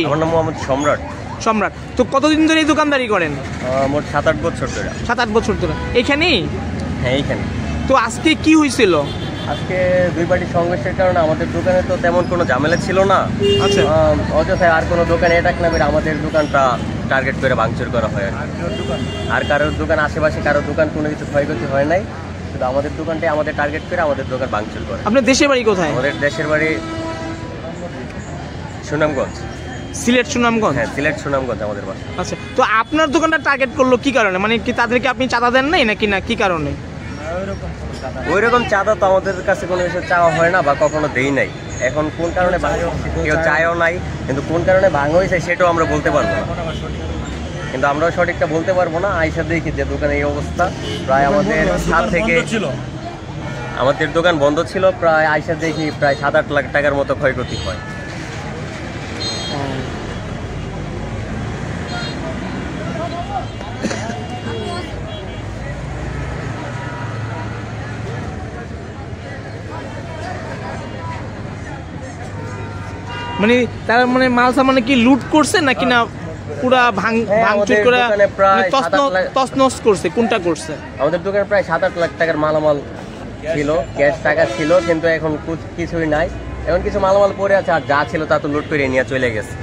আমার নাম মোহাম্মদ সম্রাট। সম্রাট, তো কতদিন ধরে এই দোকানদারি করেন? মোট 7-8 বছর ধরে। 7-8 বছর ধরে এখানেই? হ্যাঁ, এইখানে। তো আজকে কি হয়েছিল? আজকে দুই পার্টির সংঘর্ষের কারণে আমাদের দোকানে তো তেমন কোনো ঝামেলা ছিল না। আচ্ছা, অযথায় আর কোনো দোকানে অ্যাটাক না করে আমাদের দোকানটা টার্গেট করে ভাঙচুর করা হয়। আর কারোর দোকান, আশেপাশে কারোর দোকান কোনো কিছু ক্ষয়ক্ষতি হয় নাই, শুধু আমাদের দোকানটাই আমাদের টার্গেট করে আমাদের দোকান ভাঙচুর করে। আপনার দেশের বাড়ি কোথায়? আমাদের দেশের বাড়ি সুনামগঞ্জ। সিলেট সুনামগঞ্জ? হ্যাঁ, সিলেট সুনামগঞ্জ আমাদের বাসা। আচ্ছা, তো আপনার দোকানটা টার্গেট করলো কি কারণে? মানে কি তাদেরকে আপনি চাঁদা দেন নাই নাকি না কি কারণে? ওই রকম চাঁদা তো আমাদের কাছে কোনো কিছু চাওয়া হয় না বা কখনো দেই নাই। এখন কোন কারণে কেউ চায়ও নাই, কিন্তু কোন কারণে ভাঙা হয়েছে সেটাও আমরা বলতে পারবো না, কিন্তু আমরাও সঠিকটা বলতে পারবো না। আইসা দেখি যে দোকানে এই অবস্থা, প্রায় আমাদের 7 থেকে আমাদের দোকান বন্ধ ছিল, প্রায় আইসা দেখি প্রায় 7-8 লাখ টাকার মতো ক্ষয়ক্ষতি হয়। মানে তারা মানে মাল সামানে কি লুট করছে নাকি না পুরা ভাঙচুর করে তছনছ করছে? কোনটা করছে? আমাদের দোকানে প্রায় 7-8 লাখ টাকার মালামাল ছিল, ক্যাশ টাকা ছিল, কিন্তু এখন কিছুই নাই। এখন কিছু মালামাল পড়ে আছে, আর যা ছিল তা তো লুট করে নিয়ে চলে গেছে।